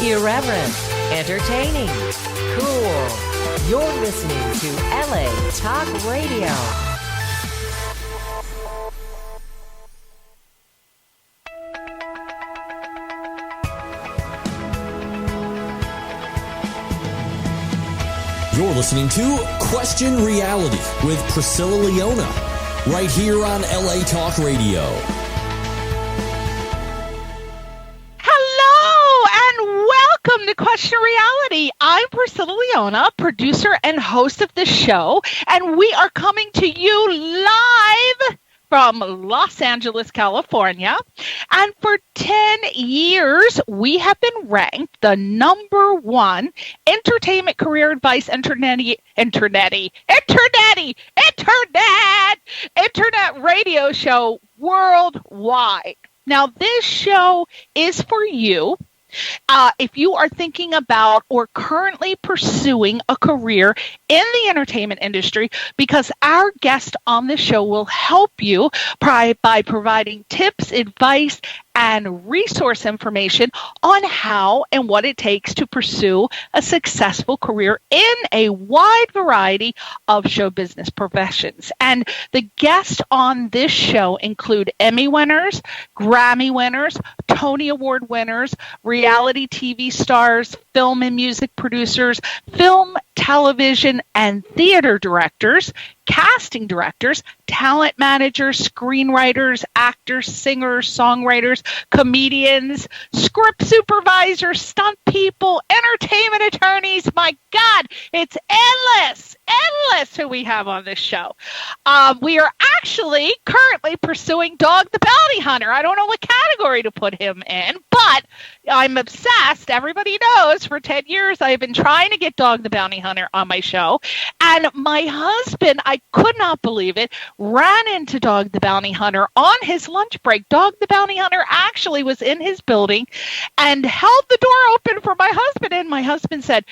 Irreverent, entertaining, cool. You're listening to LA Talk Radio. You're listening to Question Reality with Priscilla Leona, right here on LA Talk Radio. Welcome to Question Reality. I'm Priscilla Leona, producer and host of the show, and we are coming to you live from Los Angeles, California. And for 10 years, we have been ranked the number one entertainment career advice internet radio show worldwide. Now, this show is for you. If you are thinking about or currently pursuing a career in the entertainment industry, because our guest on the show will help you by providing tips, advice, and resource information on how and what it takes to pursue a successful career in a wide variety of show business professions. And the guests on this show include Emmy winners, Grammy winners, Tony Award winners, reality TV stars, film and music producers, film, television, and theater directors, casting directors, talent managers, screenwriters, actors, singers, songwriters, comedians, script supervisors, stunt people, entertainment attorneys. My God, it's endless who we have on this show. We are actually currently pursuing Dog the Bounty Hunter. I don't know what category to put him in, but I'm obsessed. Everybody knows for 10 years I've been trying to get Dog the Bounty Hunter on my show. And my husband, I could not believe it, ran into Dog the Bounty Hunter on his lunch break. Dog the Bounty Hunter actually was in his building and held the door open for my husband. And my husband said,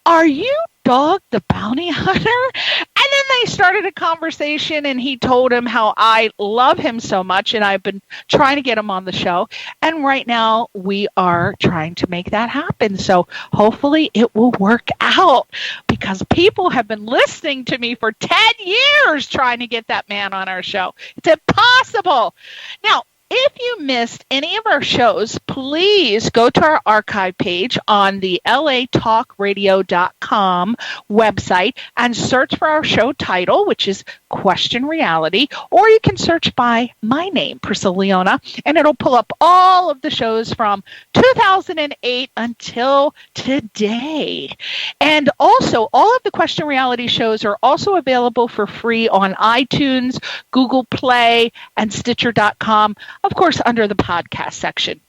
"Are you Dog the Bounty Hunter?" And then they started a conversation, and he told him how I love him so much, and I've been trying to get him on the show. And right now we are trying to make that happen. So hopefully it will work out, because people have been listening to me for 10 years trying to get that man on our show. It's impossible. Now, if you missed any of our shows, please go to our archive page on the latalkradio.com website and search for our show title, which is Question Reality, or you can search by my name, Priscilla Leona, and it'll pull up all of the shows from 2008 until today. And also, all of the Question Reality shows are also available for free on iTunes, Google Play, and Stitcher.com. Of course, under the podcast section.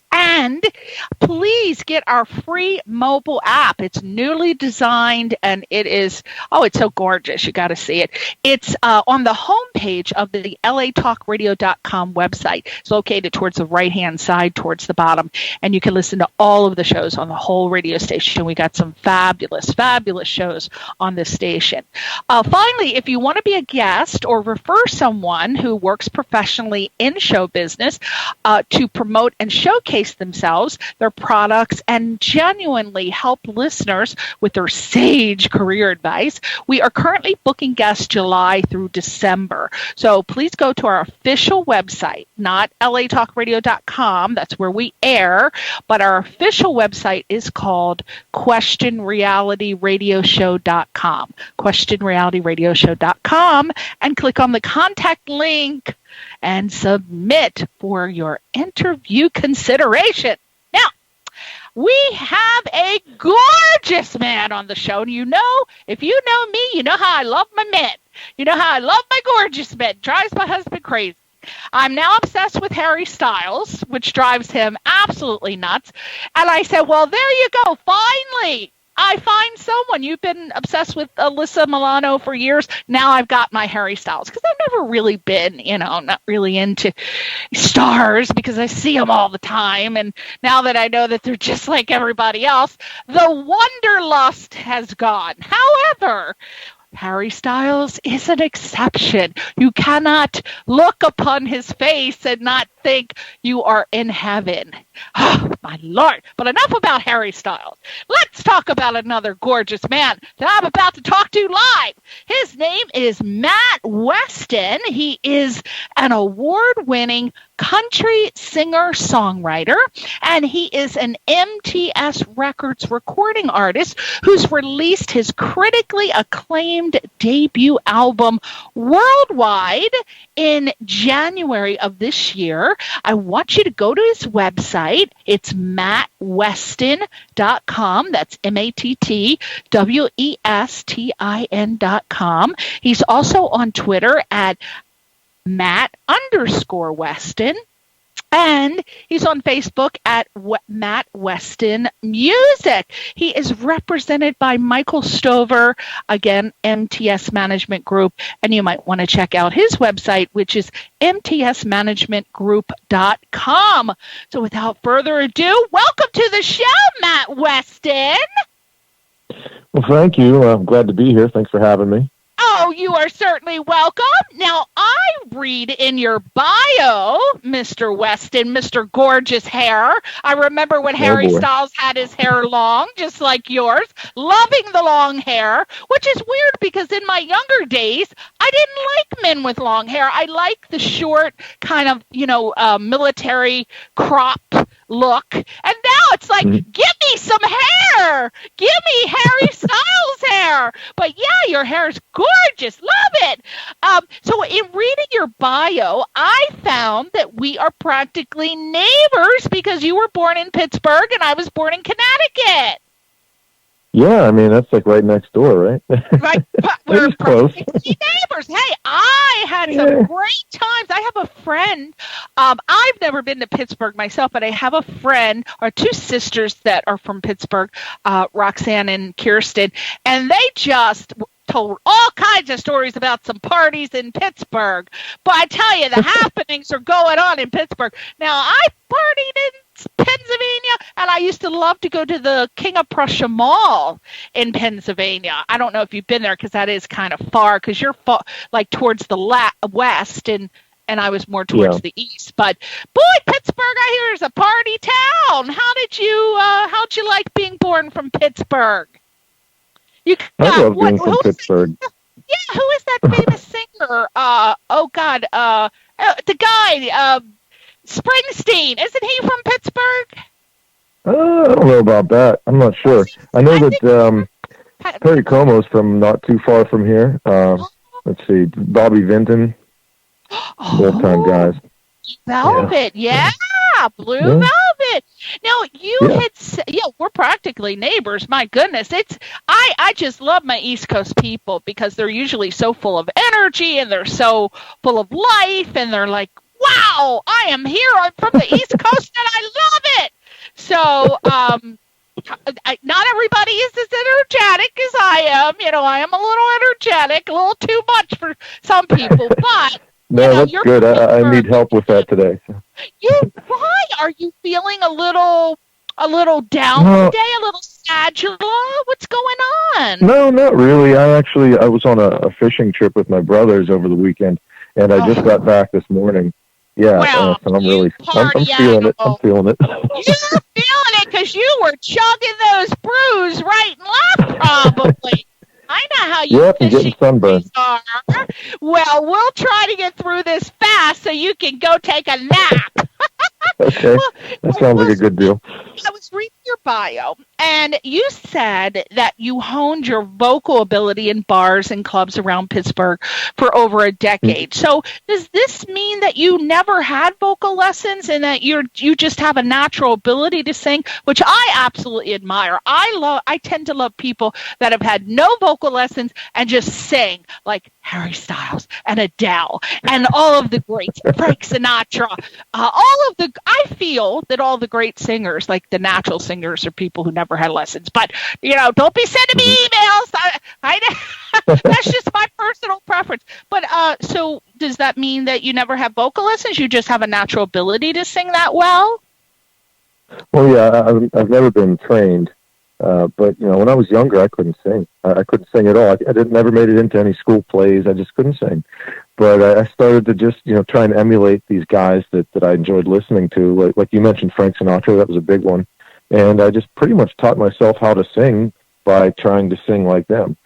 And please get our free mobile app. It's newly designed, and it is, it's so gorgeous. You got to see it. It's on the homepage of the latalkradio.com website. It's located towards the right-hand side, towards the bottom, and you can listen to all of the shows on the whole radio station. We got some fabulous shows on this station. Finally, if you want to be a guest or refer someone who works professionally in show business to promote and showcase themselves, their products, and genuinely help listeners with their sage career advice, we are currently booking guests July through December. So please go to our official website, not latalkradio.com, that's where we air, but our official website is called questionrealityradioshow.com, questionrealityradioshow.com, and click on the contact link and submit for your interview consideration. Now, we have a gorgeous man on the show. And if you know me, you know how I love my men. You know how I love my gorgeous men. Drives my husband crazy. I'm now obsessed with Harry Styles, which drives him absolutely nuts. And I said, well, there you go. Finally, I find someone. You've been obsessed with Alyssa Milano for years. Now I've got my Harry Styles, because I've never really been, not really into stars, because I see them all the time. And now that I know that they're just like everybody else, the wanderlust has gone. However, Harry Styles is an exception. You cannot look upon his face and not think you are in heaven. Oh, My Lord. But enough about Harry Styles. Let's talk about another gorgeous man that I'm about to talk to live. His name is Matt Westin. He is an award-winning country singer-songwriter, and he is an MTS Records recording artist who's released his critically acclaimed debut album worldwide in January of this year. I want you to go to his website. It's mattwestin.com. That's MattWestin.com. He's also on Twitter at Matt_Westin. And he's on Facebook at Matt Westin Music. He is represented by Michael Stover, again, MTS Management Group. And you might want to check out his website, which is mtsmanagementgroup.com. So without further ado, welcome to the show, Matt Westin. Well, thank you. I'm glad to be here. Thanks for having me. Oh, you are certainly welcome. Now, I read in your bio, Mr. Westin, Mr. Gorgeous Hair. I remember when Harry Styles had his hair long, just like yours, loving the long hair, which is weird because in my younger days, I didn't like men with long hair. I like the short kind of, military crop look. And now it's like, give me some hair. Give me Harry Styles hair. But yeah, your hair is gorgeous. Love it. So in reading your bio, I found that we are practically neighbors because you were born in Pittsburgh and I was born in Connecticut. Yeah, I mean, that's like right next door, right? Right. We're practically neighbors. Hey, I had some great times. I have a friend. I've never been to Pittsburgh myself, but I have a friend or two sisters that are from Pittsburgh, Roxanne and Kirsten, and they just told all kinds of stories about some parties in Pittsburgh. But I tell you, the happenings are going on in Pittsburgh. Now, I partied in Pennsylvania, and I used to love to go to the King of Prussia Mall in Pennsylvania. I don't know if you've been there because that is kind of far because you're like towards the west and I was more towards the east. But boy, Pittsburgh, I hear is a party town. How'd you like being born from Pittsburgh? I love being from Pittsburgh. Yeah, who is that famous singer? The guy, Springsteen. Isn't he from Pittsburgh? I don't know about that. I'm not sure. I know that Perry Como's from not too far from here. Let's see, Bobby Vinton. Both time guys. Velvet, Blue Velvet. Now we're practically neighbors. My goodness, I just love my East Coast people because they're usually so full of energy and they're so full of life and they're like, wow, I am here. I'm from the East Coast and I love it. So, not everybody is as energetic as I am. I am a little energetic, a little too much for some people, but. No, that's good. I need help with that today. Why are you feeling a little down today? A little sagittal? What's going on? No, not really. I was on a fishing trip with my brothers over the weekend, and I just got back this morning. Yeah, well, and I'm feeling it. I'm feeling it. You're feeling it because you were chugging those brews right and left, probably. I know how you fishing are. Well, we'll try to get through this fast so you can go take a nap. Okay, that sounds like a good deal. I was reading your bio, and you said that you honed your vocal ability in bars and clubs around Pittsburgh for over a decade. So does this mean that you never had vocal lessons and that you just have a natural ability to sing, which I absolutely admire? I tend to love people that have had no vocal lessons and just sing like Harry Styles and Adele and all of the greats, Frank Sinatra, I feel that all the great singers, like the natural singers, are people who never had lessons. But, don't be sending me emails. That's just my personal preference. But so does that mean that you never have vocal lessons? You just have a natural ability to sing that well? Well, yeah, I've never been trained. But, when I was younger, I couldn't sing. I couldn't sing at all. I never made it into any school plays. I just couldn't sing. But I started to just, try and emulate these guys that I enjoyed listening to. Like you mentioned, Frank Sinatra, that was a big one. And I just pretty much taught myself how to sing by trying to sing like them.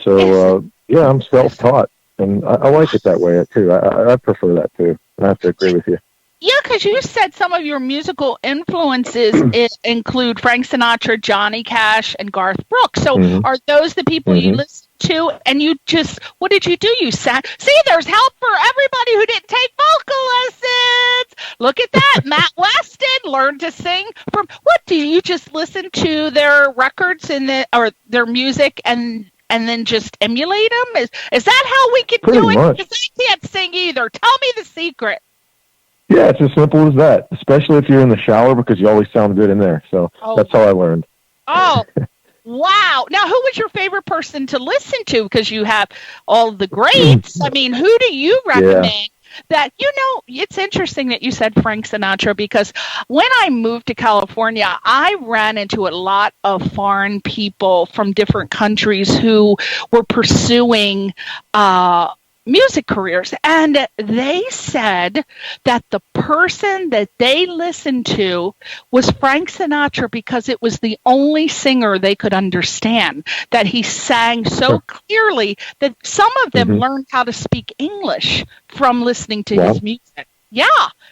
So, I'm self-taught, and I like it that way, too. I prefer that, too. I have to agree with you. Yeah, because you said some of your musical influences include Frank Sinatra, Johnny Cash, and Garth Brooks. So are those the people you listen to? And you just, what did you do? You sang. See, there's help for everybody who didn't take vocal lessons. Look at that. Matt Westin learned to sing from, what do you just listen to their records or their music and then just emulate them? Is that how we can do it? Because I can't sing either. Tell me the secret. Yeah, it's as simple as that, especially if you're in the shower, because you always sound good in there. So that's how I learned. Oh, wow. Now, who was your favorite person to listen to? Because you have all the greats. I mean, who do you recommend? That, it's interesting that you said Frank Sinatra, because when I moved to California, I ran into a lot of foreign people from different countries who were pursuing music careers, and they said that the person that they listened to was Frank Sinatra because it was the only singer they could understand, that he sang so clearly that some of them learned how to speak English from listening to his music. Yeah.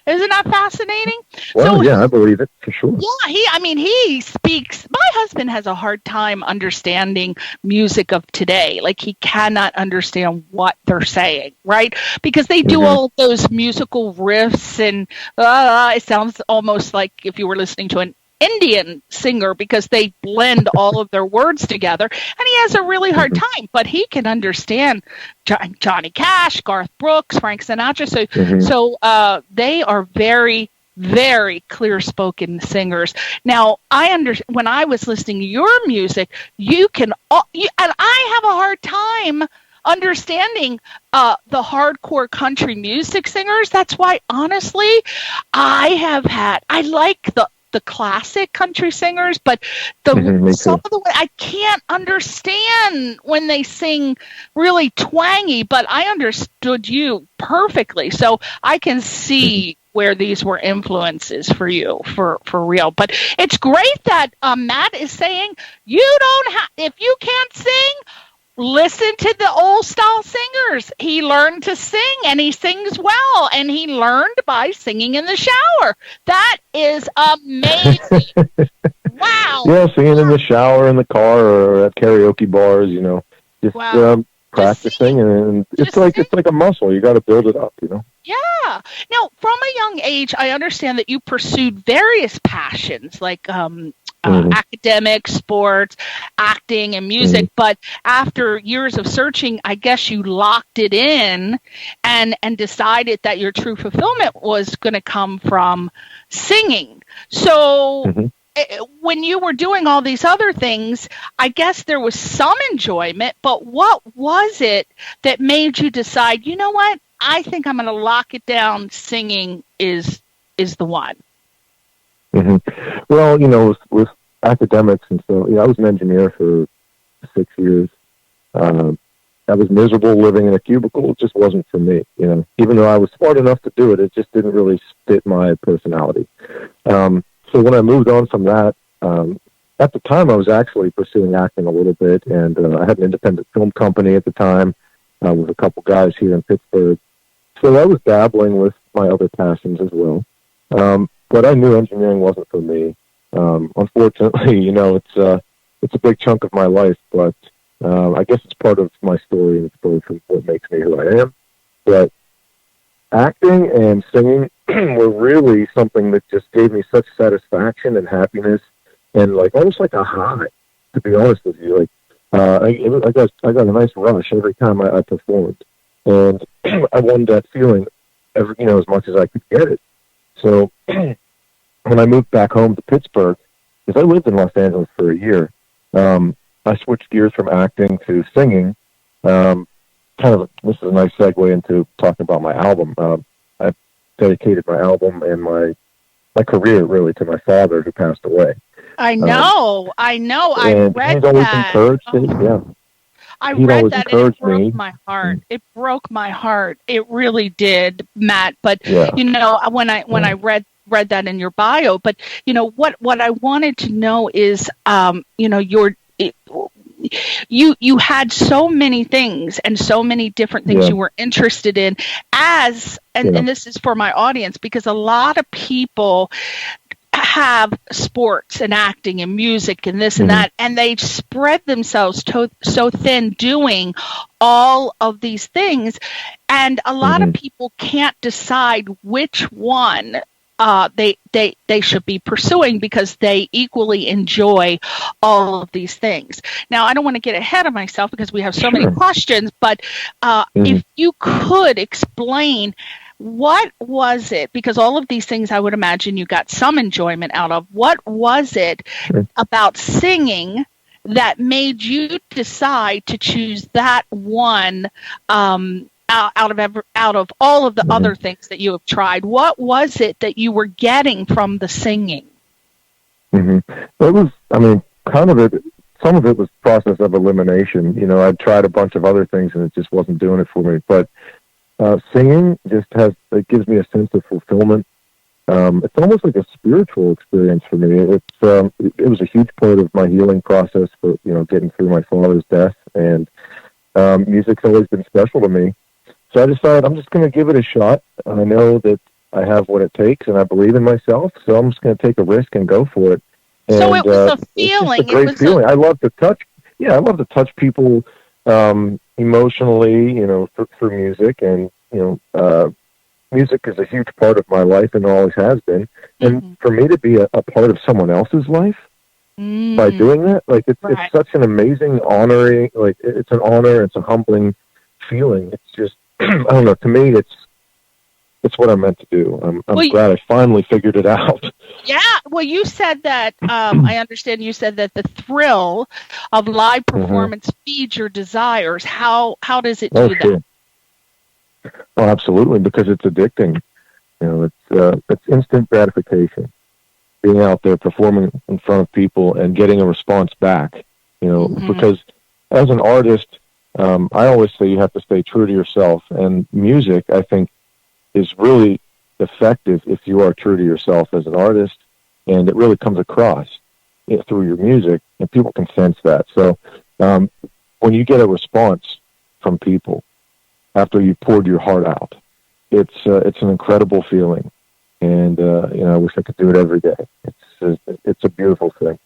Isn't that fascinating? Well, I believe it for sure. Yeah, he speaks. My husband has a hard time understanding music of today. Like, he cannot understand what they're saying, right? Because they do all those musical riffs, and it sounds almost like if you were listening to an Indian singer, because they blend all of their words together, and he has a really hard time, but he can understand Johnny Cash, Garth Brooks, Frank Sinatra. So they are very, very clear-spoken singers. Now, when I was listening to your music, and I have a hard time understanding the hardcore country music singers. That's why, honestly, I like the classic country singers, but some of the way I can't understand when they sing really twangy, but I understood you perfectly. So I can see where these were influences for you, for real. But it's great that Matt is saying if you can't sing, listen to the old style singers. He learned to sing, and he sings well, and he learned by singing in the shower. That is amazing. Wow. Yeah, singing in the shower, in the car, or at karaoke bars, just practicing, and it's like a muscle. You got to build it up, Yeah. Now, from a young age, I understand that you pursued various passions, like academics, sports, acting, and music. But after years of searching, I guess you locked it in and decided that your true fulfillment was going to come from singing. So when you were doing all these other things, I guess there was some enjoyment, but what was it that made you decide, you know what, I think I'm going to lock it down, singing is the one? Well, with academics and so, I was an engineer for 6 years. I was miserable living in a cubicle. It just wasn't for me, Even though I was smart enough to do it, it just didn't really fit my personality. So when I moved on from that, at the time I was actually pursuing acting a little bit, and I had an independent film company at the time with a couple guys here in Pittsburgh. So I was dabbling with my other passions as well. But I knew engineering wasn't for me. Unfortunately, it's a big chunk of my life, but I guess it's part of my story, and it's part of what makes me who I am. But acting and singing were really something that just gave me such satisfaction and happiness, and almost like a high, to be honest with you. I got a nice rush every time I performed, and I wanted that feeling as much as I could get it. So when I moved back home to Pittsburgh, because I lived in Los Angeles for a year, I switched gears from acting to singing. This is a nice segue into talking about my album. I dedicated my album and my career really to my father, who passed away. I know. I read he's always that. encouraged it. Yeah. I he'd read always that and it encourage broke me. my heart. It broke my heart. It really did, Matt. But Yeah. you know, when I read that in your bio, but you know what I wanted to know is, you know, you had so many things and so many different things Yeah. you were interested in and this is for my audience, because a lot of people have sports and acting and music and this and that, and they spread themselves so thin doing all of these things, and a lot of people can't decide which one they should be pursuing because they equally enjoy all of these things. Now, I don't want to get ahead of myself because we have so many questions, but if you could explain, what was it? Because all of these things, I would imagine you got some enjoyment out of. What was it about singing that made you decide to choose that one out of all of the other things that you have tried? What was it that you were getting from the singing? It was, I mean, kind of it. Some of it was process of elimination. You know, I'd tried a bunch of other things and it just wasn't doing it for me. But singing it gives me a sense of fulfillment. It's almost like a spiritual experience for me. It was a huge part of my healing process for, you know, getting through my father's death, and music's always been special to me. So I decided I'm just going to give it a shot. I know that I have what it takes, and I believe in myself, so I'm just going to take a risk and go for it. And, so it was a feeling. It's a great feeling. I love to touch. Yeah, I love to touch people emotionally, you know, through music, and you know, music is a huge part of my life and always has been. And for me to be a part of someone else's life by doing that, like it's such an amazing honoring. Like it's an honor. It's a humbling feeling. It's just I don't know. To me, it's what I'm meant to do. I'm glad I finally figured it out. Yeah. Well, you said that, I understand you said that the thrill of live performance feeds your desires. How does it do that? Sure. Oh, absolutely, because it's addicting. You know, it's instant gratification. Being out there performing in front of people and getting a response back. You know, because as an artist, I always say you have to stay true to yourself. And music, I think, is really effective if you are true to yourself as an artist, and it really comes across through your music, and people can sense that. So when you get a response from people after you poured your heart out, it's an incredible feeling, and you know, I wish I could do it every day. It's a beautiful thing.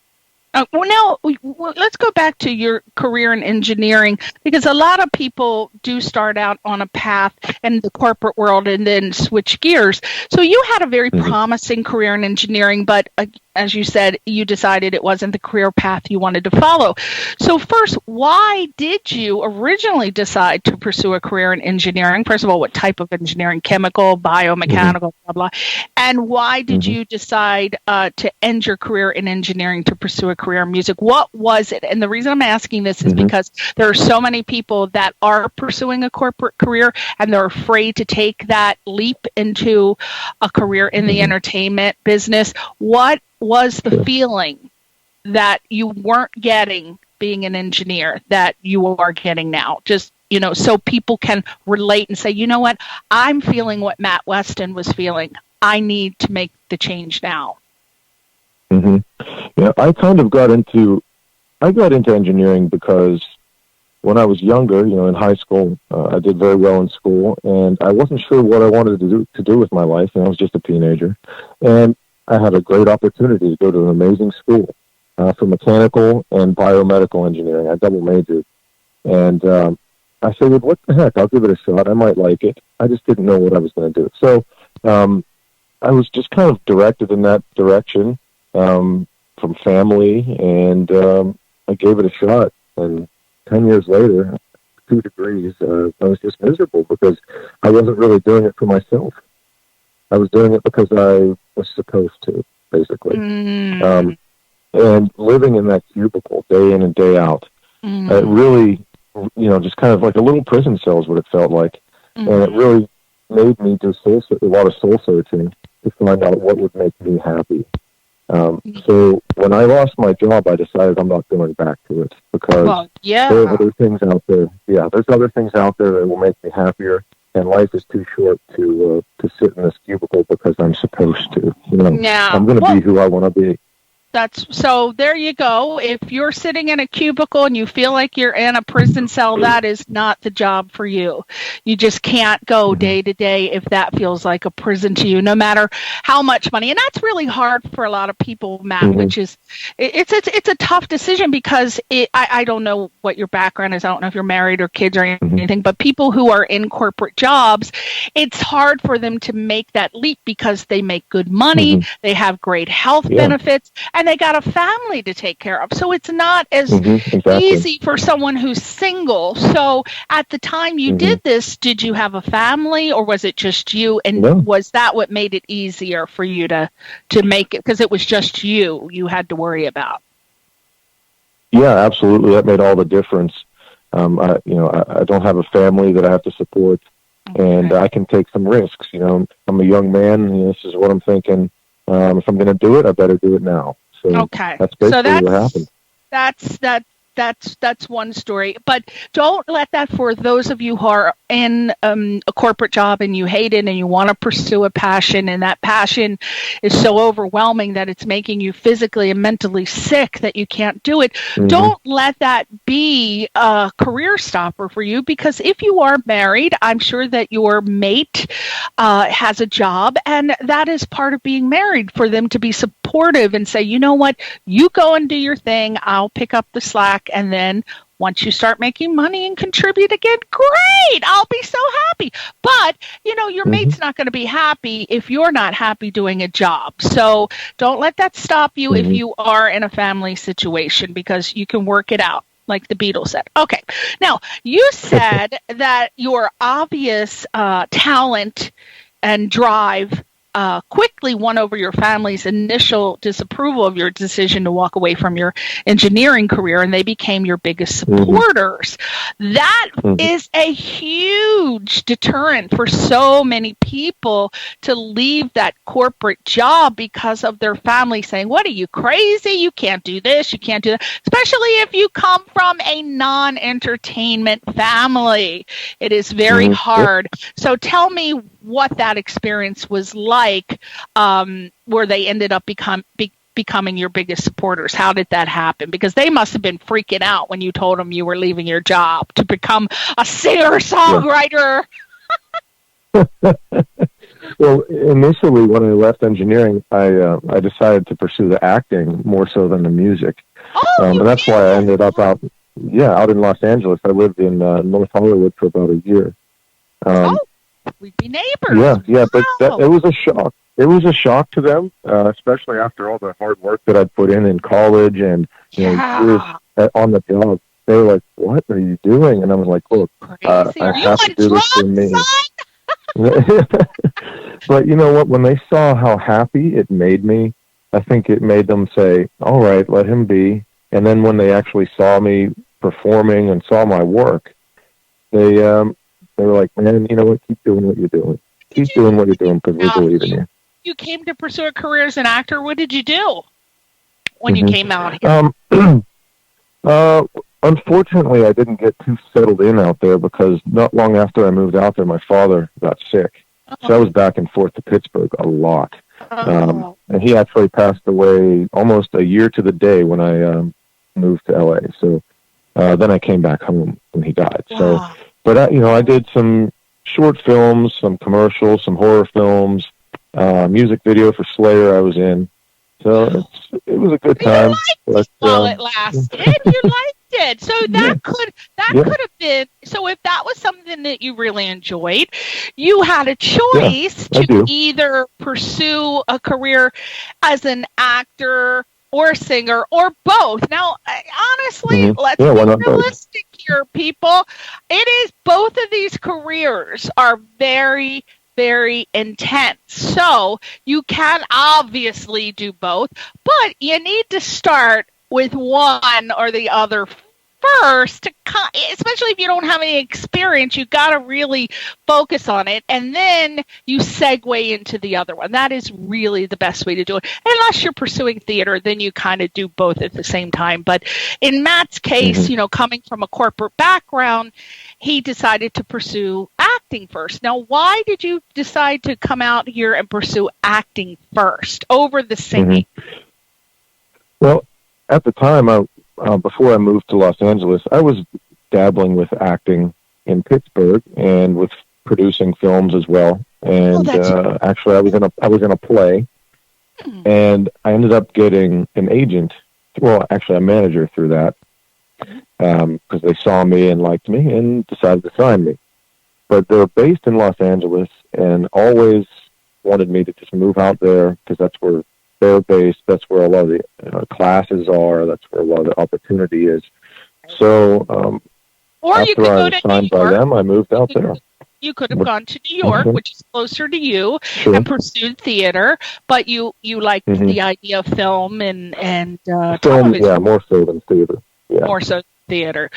Well, now let's go back to your career in engineering, because a lot of people do start out on a path in the corporate world and then switch gears. So you had a very promising career in engineering, but as you said, you decided it wasn't the career path you wanted to follow. So first, why did you originally decide to pursue a career in engineering? First of all, what type of engineering? Chemical, biomechanical, blah, blah. And why did you decide to end your career in engineering to pursue a career in music? What was it? And the reason I'm asking this is because there are so many people that are pursuing a corporate career and they're afraid to take that leap into a career in the entertainment business. What was the feeling that you weren't getting being an engineer that you are getting now? Just, you know, so people can relate and say, you know what, I'm feeling what Matt Westin was feeling. I need to make the change now. Yeah, I kind of got into engineering because when I was younger, you know, in high school, I did very well in school, and I wasn't sure what I wanted to do with my life, and I was just a teenager. And I had a great opportunity to go to an amazing school for mechanical and biomedical engineering. I double majored. And I figured, what the heck, I'll give it a shot. I might like it. I just didn't know what I was going to do. So I was just kind of directed in that direction from family, and I gave it a shot. And 10 years later, 2 degrees, I was just miserable because I wasn't really doing it for myself. I was doing it because I was supposed to, basically. And living in that cubicle day in and day out, it really, you know, just kind of like a little prison cell is what it felt like. And it really made me do a lot of soul searching to find out what would make me happy. So when I lost my job, I decided I'm not going back to it because there are other things out there. Yeah, there's other things out there that will make me happier. And life is too short to sit in this cubicle because I'm supposed to. I'm going to be who I want to be. So there you go. If you're sitting in a cubicle and you feel like you're in a prison cell, that is not the job for you. You just can't go day to day if that feels like a prison to you, no matter how much money. And that's really hard for a lot of people, Matt, which is, it's a tough decision because I don't know what your background is. I don't know if you're married or kids or anything, but people who are in corporate jobs, it's hard for them to make that leap because they make good money, they have great health benefits, and they got a family to take care of. So it's not as easy for someone who's single. So at the time you did this, did you have a family or was it just you? And was that what made it easier for you to make it? Because it was just you had to worry about. Yeah, absolutely. That made all the difference. I don't have a family that I have to support, and I can take some risks. I'm a young man. This is what I'm thinking. If I'm going to do it, I better do it now. So that's basically what happened. That's one story. But don't let that, for those of you who are in a corporate job and you hate it and you want to pursue a passion, and that passion is so overwhelming that it's making you physically and mentally sick that you can't do it. Don't let that be a career stopper for you, because if you are married, I'm sure that your mate has a job, and that is part of being married, for them to be supportive and say, you know what, you go and do your thing, I'll pick up the slack. And then once you start making money and contribute again, great, I'll be so happy. But, your mate's not going to be happy if you're not happy doing a job. So don't let that stop you if you are in a family situation, because you can work it out, like the Beatles said. Okay. Now, you said that your obvious talent and drive quickly won over your family's initial disapproval of your decision to walk away from your engineering career, and they became your biggest supporters. That is a huge deterrent for so many people to leave that corporate job because of their family saying, what are you, crazy? You can't do this, you can't do that. Especially if you come from a non-entertainment family. It is very hard. So tell me what that experience was like, where they ended up becoming your biggest supporters. How did that happen? Because they must have been freaking out when you told them you were leaving your job to become a singer-songwriter. Well, initially when I left engineering, I decided to pursue the acting more so than the music. And that's why I ended up out in Los Angeles. I lived in North Hollywood for about a year. We'd be neighbors. Yeah, but it was a shock. It was a shock to them, especially after all the hard work that I'd put in college and years on the job. They were like, "What are you doing?" And I was like, "Look, I have to do this for me." But you know what? When they saw how happy it made me, I think it made them say, "All right, let him be." And then when they actually saw me performing and saw my work, they were like, "Man, you know what? Keep doing what you're doing. Keep doing what you're doing because we believe in you." You came to pursue a career as an actor. What did you do when you came out here? Unfortunately, I didn't get too settled in out there because not long after I moved out there, my father got sick. So I was back and forth to Pittsburgh a lot. And he actually passed away almost a year to the day when I moved to LA. So then I came back home when he died. So, but I did some short films, some commercials, some horror films, music video for Slayer I was in. So it was a good time. While it lasted, you liked it. So that could have been. So if that was something that you really enjoyed, you had a choice to either pursue a career as an actor or a singer or both. Now, honestly, let's be realistic here, people. It is both of these careers are very, very intense. So you can obviously do both, but you need to start with one or the other first, especially if you don't have any experience, you got to really focus on it, and then you segue into the other one. That is really the best way to do it. Unless you're pursuing theater, then you kind of do both at the same time. But in Matt's case, coming from a corporate background, he decided to pursue acting first. Now, why did you decide to come out here and pursue acting first over the singing? Well, at the time, before I moved to Los Angeles, I was dabbling with acting in Pittsburgh and with producing films as well. And actually, I was in a play, and I ended up getting an agent. Well, actually, a manager through that, because they saw me and liked me and decided to sign me. But they're based in Los Angeles and always wanted me to just move out there because that's where they're based. That's where a lot of the classes are. That's where a lot of the opportunity is. So after I was signed by them, I moved out there. You could have gone to New York, which is closer to you, and pursued theater, but you liked the idea of film and film, television. Yeah, more so than theater. Yeah. More so theater.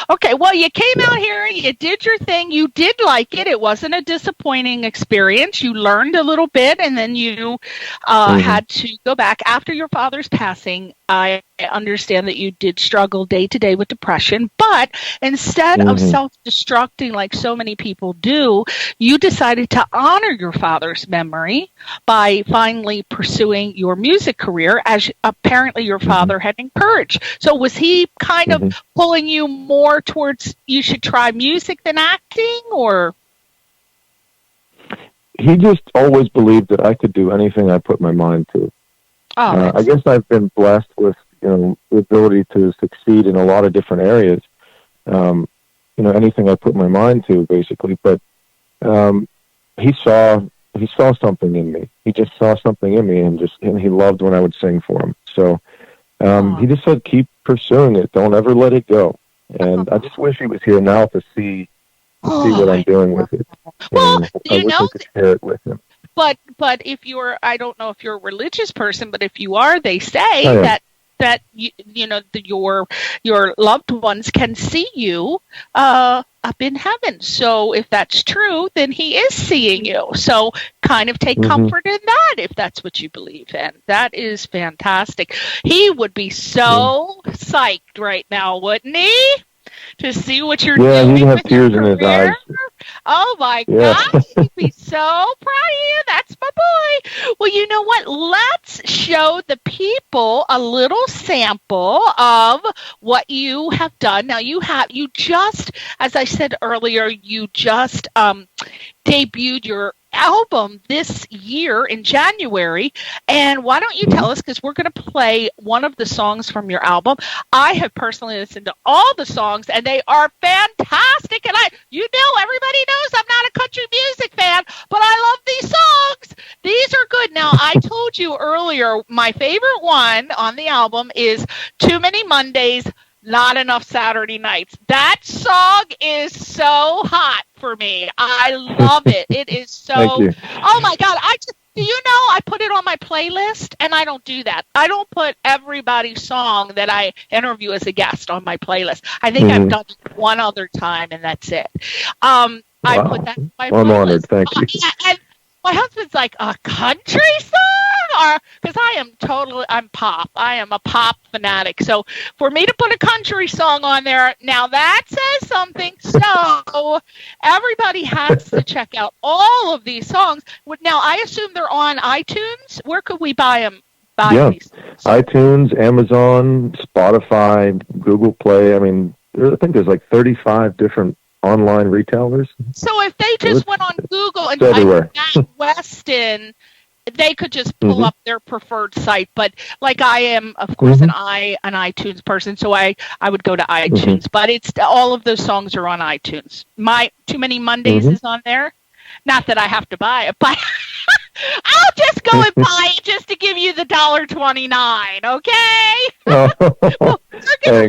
Okay, well, you came out here, you did your thing, you did like it. It wasn't a disappointing experience. You learned a little bit, and then you had to go back. After your father's passing, I understand that you did struggle day to day with depression, but instead of self-destructing like so many people do, you decided to honor your father's memory by finally pursuing your music career, as apparently your father had encouraged. So was he kind of pulling you more towards you should try music than acting, or? He just always believed that I could do anything I put my mind to. I guess I've been blessed with, the ability to succeed in a lot of different areas. Anything I put my mind to, basically. But he saw something in me. He just saw something in me, and he loved when I would sing for him. So he just said, keep pursuing it. Don't ever let it go. And I just wish he was here now to see what I'm doing with it. Well, I wish I could share it with him. But if you're, I don't know if you're a religious person, but if you are, they say that your loved ones can see you up in heaven. So if that's true, then he is seeing you. So kind of take comfort in that if that's what you believe in. That is fantastic. He would be so psyched right now, wouldn't he? To see what you're doing. Yeah, he'd have with tears your in his eyes. Oh my gosh, he'd be so proud of you. That's my boy. Well, you know what? Let's show the people a little sample of what you have done. Now, you just, as I said earlier, you just debuted your album this year in January, and why don't you tell us, because we're going to play one of the songs from your album. I have personally listened to all the songs, and they are fantastic, and everybody knows I'm not a country music fan, but I love these songs. These are good. Now, I told you earlier, my favorite one on the album is Too Many Mondays, Not Enough Saturday Nights. That song is so hot for me. I love it. It is so, oh my God. I put it on my playlist, and I don't do that. I don't put everybody's song that I interview as a guest on my playlist. I think I've done it one other time, and that's it. I put that on my playlist. I'm honored. Thank you. And my husband's like, a country song? Because I'm pop. I am a pop fanatic. So for me to put a country song on there, now that says something. So everybody has to check out all of these songs. Now, I assume they're on iTunes. Where could we buy them? These iTunes, Amazon, Spotify, Google Play. I mean, I think there's like 35 different online retailers. So if they just went on Google and typed Matt Westin, they could just pull up their preferred site. But like I am, of course, an iTunes person, so I would go to iTunes. But it's all of those songs are on iTunes. My Too Many Mondays is on there. Not that I have to buy it, but I'll just go and buy it just to give you the $1.29, okay? We're gonna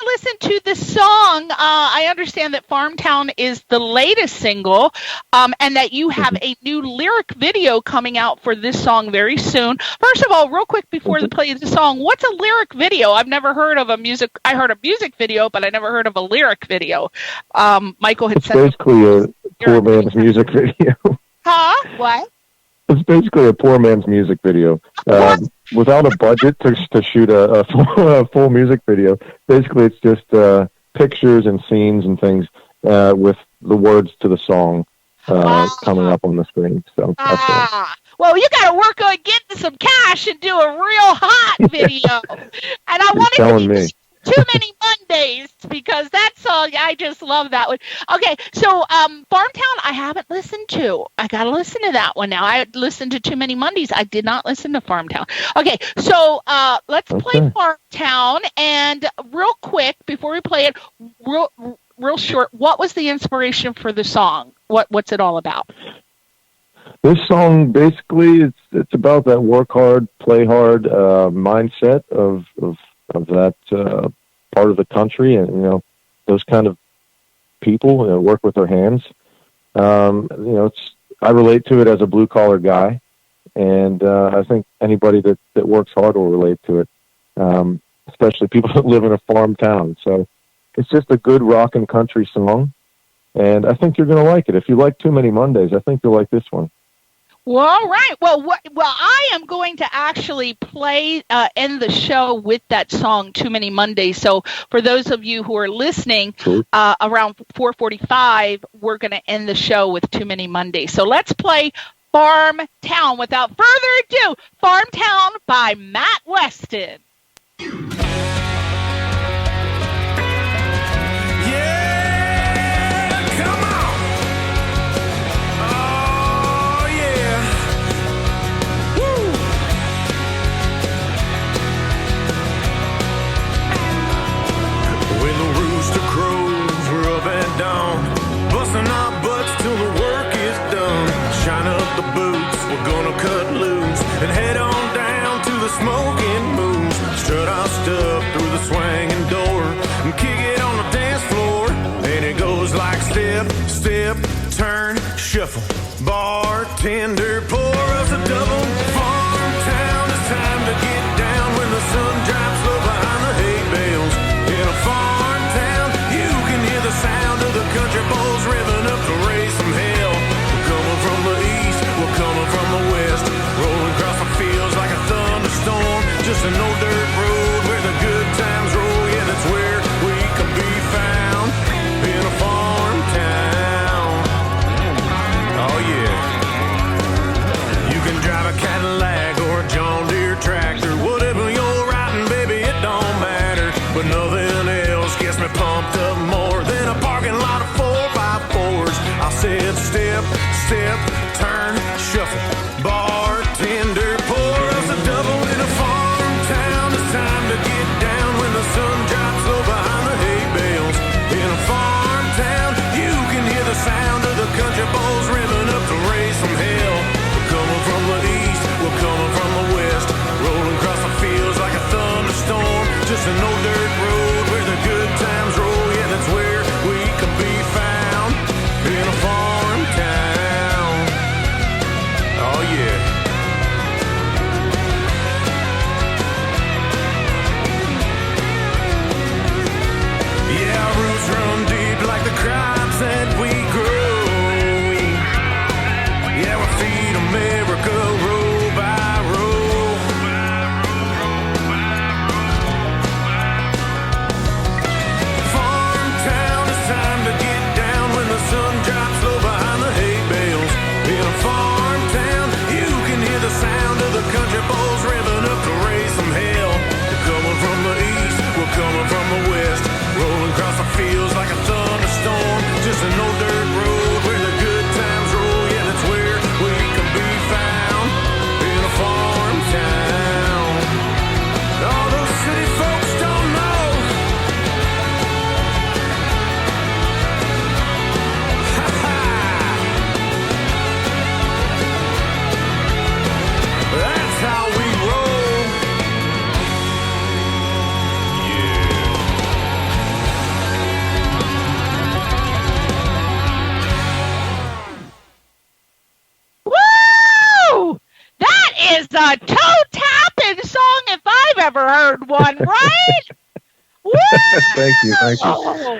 listen to the song. I understand that Farmtown is the latest single, and that you have a new lyric video coming out for this song very soon. First of all, real quick before the play of the song, what's a lyric video? I've never heard of a music. I heard a music video, but I never heard of a lyric video. Michael had said basically a poor man's music video. Huh? What? It's basically a poor man's music video. Without a budget to shoot a full music video, basically it's just pictures and scenes and things with the words to the song coming up on the screen. So well, you got to work on getting some cash and do a real hot video. And I want to be Too Many Mondays, because that song, I just love that one. Okay, so Farmtown, I haven't listened to. I got to listen to that one now. I listened to Too Many Mondays. I did not listen to Farmtown. Okay, so let's play Farmtown. And real quick, before we play it, real short, what was the inspiration for the song? What's it all about? This song, basically, it's about that work hard, play hard mindset of that part of the country, and those kind of people work with their hands. I relate to it as a blue collar guy, and I think anybody that works hard will relate to it, especially people that live in a farm town. So it's just a good rock and country song, and I think you're going to like it. If you like Too Many Mondays, I think you'll like this one. Well, all right. Well, I am going to actually end the show with that song, Too Many Mondays. So for those of you who are listening, around 4:45, we're going to end the show with Too Many Mondays. So let's play Farmtown. Without further ado, Farmtown by Matt Westin. Busting our butts till the work is done. Shine up the boots, we're gonna cut loose and head on down to the smoking moons. Strut our stuff through the swinging door and kick it on the dance floor. And it goes like step, step, turn, shuffle. Bartender, pour us a double. Farmtown, it's time to get down when the sun drops low behind the hay bales. In a farm town, you can hear the sound of the country bulls revving up to raise some hell. We're coming from the east, we're coming from the west, rolling across the fields like a thunderstorm. Just an old dirt road where the good times roll. Yeah, that's where we can be found, in a farm town. Oh yeah. You can drive a Cadillac or a John Deere tractor, whatever you're riding, baby, it don't matter. But nothing else gets me pumped up more than a parking lot of 4x4s. I said step, step, turn, shuffle. Bartender, pour us a double in a farm town. It's time is a toe-tapping song if I've ever heard one, right? Woo! Thank you. Wow.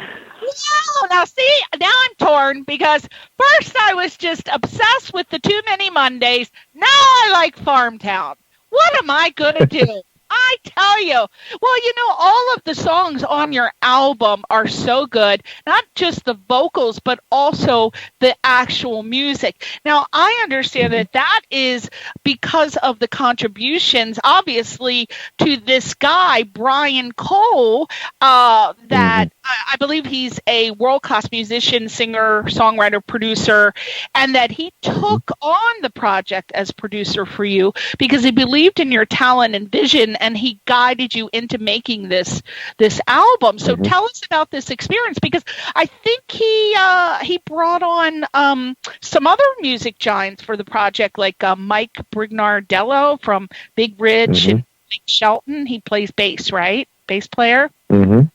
Now see, now I'm torn because first I was just obsessed with the Too Many Mondays. Now I like Farmtown. What am I going to do? I tell you. Well, all of the songs on your album are so good, not just the vocals, but also the actual music. Now, I understand that is because of the contributions, obviously, to this guy, Brian Cole, that I believe he's a world-class musician, singer, songwriter, producer, and that he took on the project as producer for you because he believed in your talent and vision, and he guided you into making this album. So tell us about this experience, because I think he brought on some other music giants for the project, like Mike Brignardello from Big Ridge and Mike Shelton. He plays bass, right? Bass player. Yep.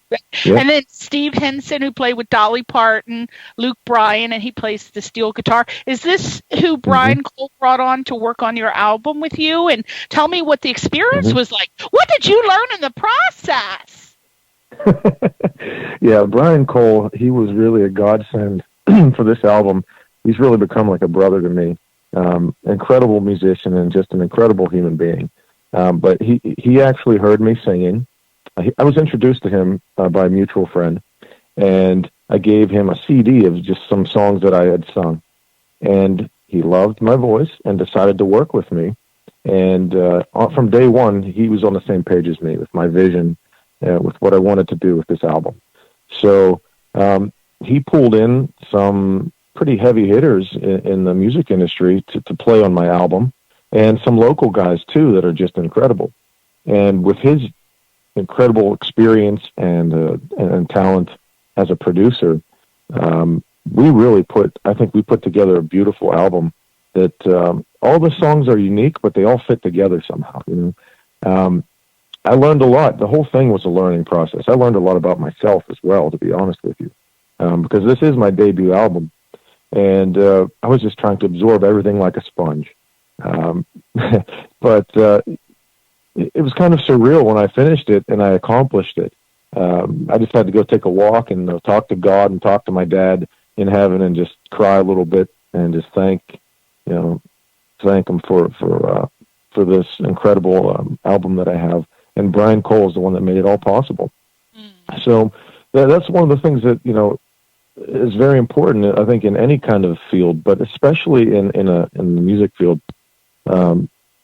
And then Steve Henson, who played with Dolly Parton, Luke Bryan, and he plays the steel guitar. Is this who Brian Cole brought on to work on your album with you? And tell me what the experience was like. What did you learn in the process? Yeah, Brian Cole, he was really a godsend for this album. He's really become like a brother to me. Incredible musician and just an incredible human being. But he actually heard me singing. I was introduced to him by a mutual friend, and I gave him a CD of just some songs that I had sung. And he loved my voice and decided to work with me. And from day one, he was on the same page as me with my vision, with what I wanted to do with this album. So he pulled in some pretty heavy hitters in the music industry to play on my album, and some local guys, too, that are just incredible. And with his incredible experience and talent as a producer, we put together a beautiful album that all the songs are unique, but they all fit together somehow. I learned a lot. The whole thing was a learning process. I learned a lot about myself as well, to be honest with you, because this is my debut album, and I was just trying to absorb everything like a sponge. But it was kind of surreal when I finished it and I accomplished it. I just had to go take a walk and talk to God and talk to my dad in heaven and just cry a little bit and just thank him for this incredible album that I have. And Brian Cole is the one that made it all possible. So that's one of the things that is very important, I think, in any kind of field, but especially in the music field.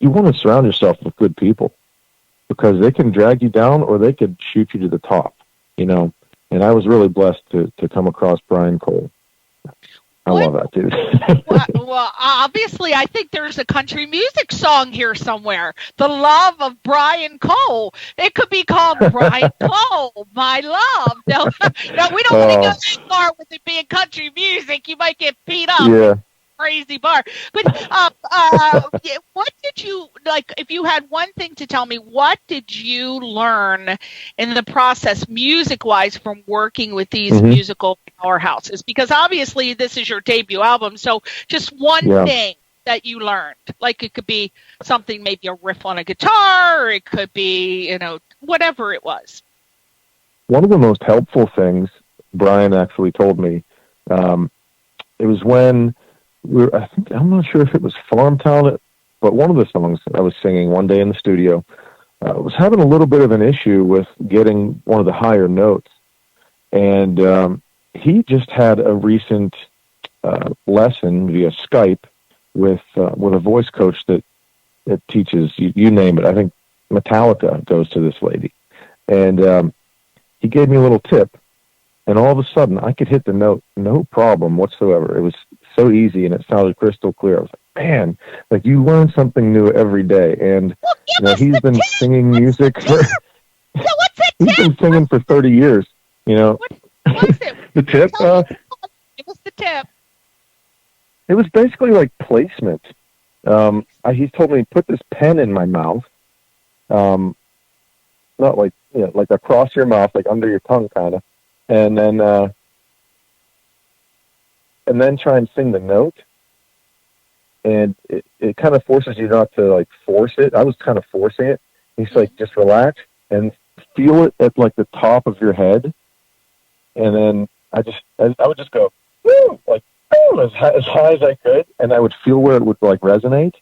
You want to surround yourself with good people, because they can drag you down or they could shoot you to the top, and I was really blessed to come across Brian Cole. I love that dude. well, obviously, I think there's a country music song here somewhere. The Love of Brian Cole. It could be called Brian Cole, My Love. No, we don't want to go that far with it being country music. You might get beat up. Yeah. Crazy bar. But what did you, like, if you had one thing to tell me, what did you learn in the process, music-wise, from working with these musical powerhouses? Because obviously this is your debut album, so just one thing that you learned. Like, it could be something, maybe a riff on a guitar, or it could be, whatever it was. One of the most helpful things Brian actually told me, it was when I'm not sure if it was Farmtown, but one of the songs I was singing one day in the studio was having a little bit of an issue with getting one of the higher notes. And he just had a recent lesson via Skype with a voice coach that teaches, you name it. I think Metallica goes to this lady. And he gave me a little tip, and all of a sudden I could hit the note, no problem whatsoever. It was so easy, and it sounded crystal clear. I was like, man, like, you learn something new every day. And he's been singing music for he's been singing for 30 years. What's it? The tip? Give us the tip. It was basically like placement. He told me, put this pen in my mouth, not like like across your mouth, like under your tongue, kind of, and then try and sing the note. and it kind of forces you not to like force it. I was kind of forcing it. He's like, just relax and feel it at like the top of your head. And then I would just go, woo, like, woo, as high as I could. And I would feel where it would like resonate.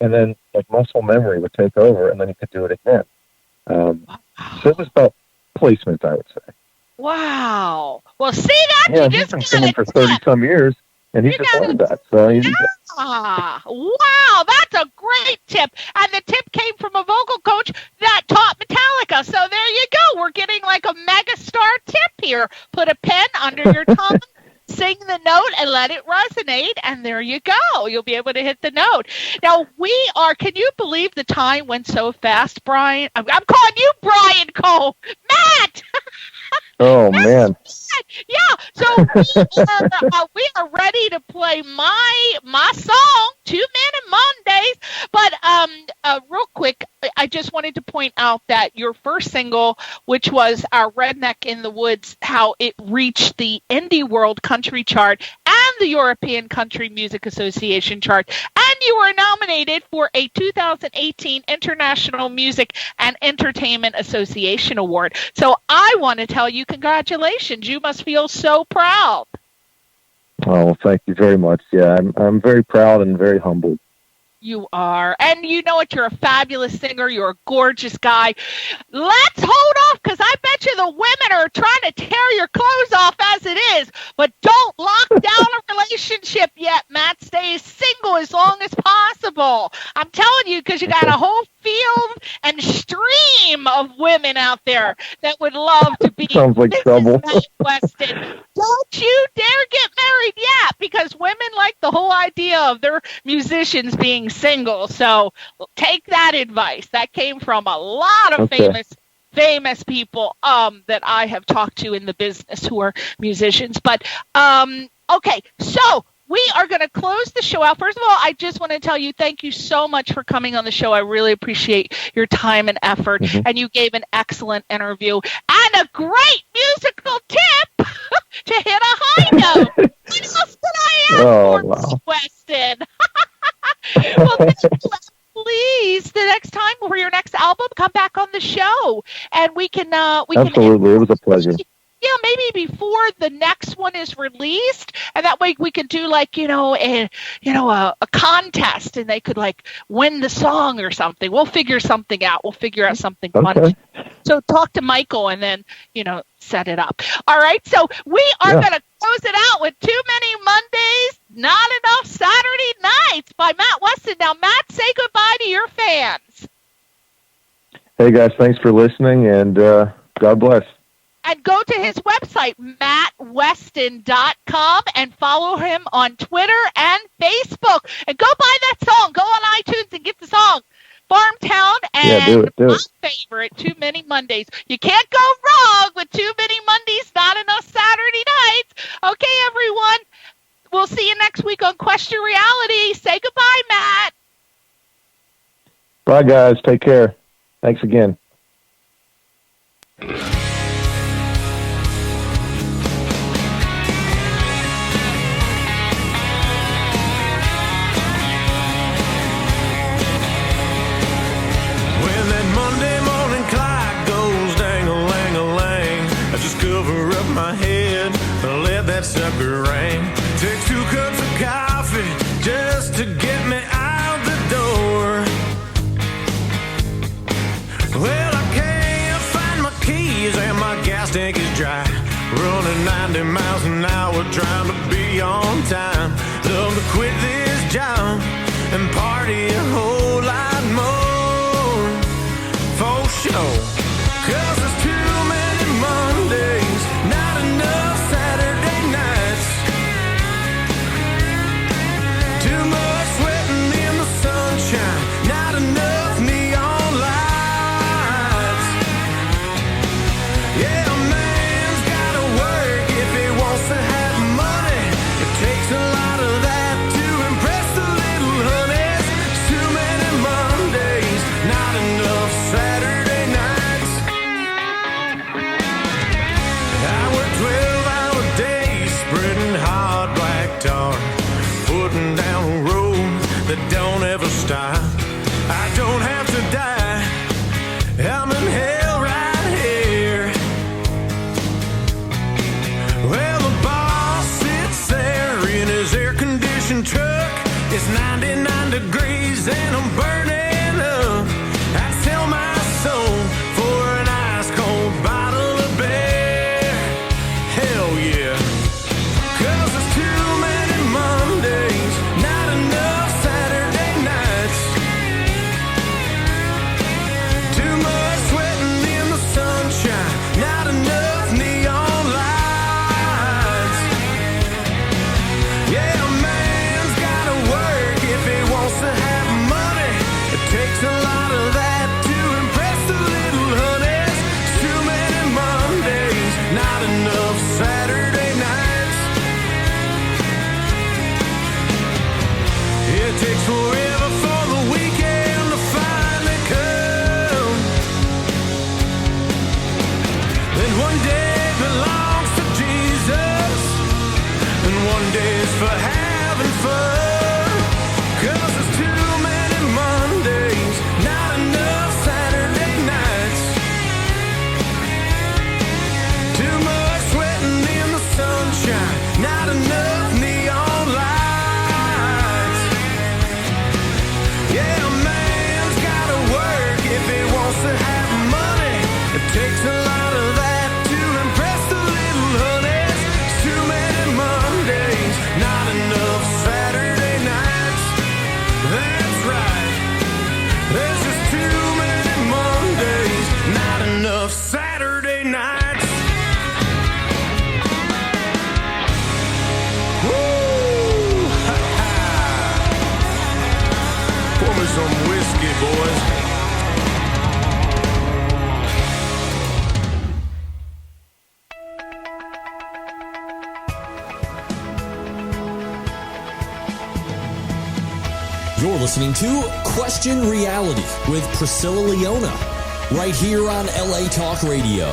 And then like muscle memory would take over, and then you could do it again. So it was about placement, I would say. Wow. Well, see that? Yeah, he's been singing for 30-some years, and he just learned that. So wow, that's a great tip. And the tip came from a vocal coach that taught Metallica. So there you go. We're getting like a mega star tip here. Put a pen under your tongue, sing the note, and let it resonate, and there you go. You'll be able to hit the note. Now, can you believe the time went so fast, Brian? I'm calling you Brian Cole. Matt! Oh, man. Yeah, so we are ready to play my song, 2 Minute Mondays. But real quick, I just wanted to point out that your first single, which was our Redneck in the Woods, how it reached the Indie World Country Chart and the European Country Music Association chart, and you were nominated for a 2018 International Music and Entertainment Association Award. So I want to tell you congratulations. You must feel so proud. Oh, thank you very much. Yeah, I'm very proud and very humbled. You are. And you know what? You're a fabulous singer. You're a gorgeous guy. Let's hold off, because I bet you the women are trying to tear your clothes off as it is. But don't lock down a relationship yet, Matt. Stay single as long as possible. I'm telling you, because you got a whole field and stream of women out there that would love to be. Sounds like trouble. Westin. Don't you dare get married yet, because women like the whole idea of their musicians being single. So take that advice. That came from a lot of famous people that I have talked to in the business who are musicians. But okay, so we are going to close the show out. First of all, I just want to tell you thank you so much for coming on the show. I really appreciate your time and effort, and you gave an excellent interview and a great musical tip to hit a high note. What else did I ask for, Westin? Well, please, the next time for your next album, come back on the show, and we can. Absolutely, it was a pleasure. Yeah, maybe before the next one is released, and that way we could do like a contest, and they could like win the song or something. We'll figure something out. We'll figure out something fun. So talk to Michael, and then set it up. All right. So we are going to close it out with Too Many Mondays, Not Enough Saturday Nights by Matt Westin. Now, Matt, say goodbye to your fans. Hey guys, thanks for listening, and God bless. And go to his website, mattwestin.com, and follow him on Twitter and Facebook. And go buy that song. Go on iTunes and get the song, Farmtown, and my favorite, Too Many Mondays. You can't go wrong with Too Many Mondays, Not Enough Saturday Nights. Okay, everyone. We'll see you next week on Question Reality. Say goodbye, Matt. Bye, guys. Take care. Thanks again. My head, let that sucker ring. Takes 2 cups of coffee just to get me out the door. Well, I can't find my keys and my gas tank is dry. Running 90 miles an hour trying to be on time. Love to quit this job and party a whole lot more. For sure. 'Cause there's too many Mondays, not enough Saturday nights. Too much sweating in the sunshine, not enough neon lights. Yeah, a man's gotta work if he wants to have money. It takes a lot of that to impress the little honeys. Too many lot of that to impress the little honeys. Too many Mondays, not enough Saturday nights. It takes forever for the weekend to finally come. Then one day belongs to Jesus, and one day's for having fun. 'Cause there's too many Mondays, not enough Saturday nights. Too much sweating in the sunshine, not enough neon lights. Yeah, a man's gotta work if he wants to have money. It takes a lot of that to impress the little honeys. Too many Mondays, not enough Saturday nights. That's right. There's just too many Mondays, not enough Saturday nights. Woo! Ha ha! Pour me some whiskey, boys. You're listening to Question Reality with Priscilla Leona, right here on LA Talk Radio.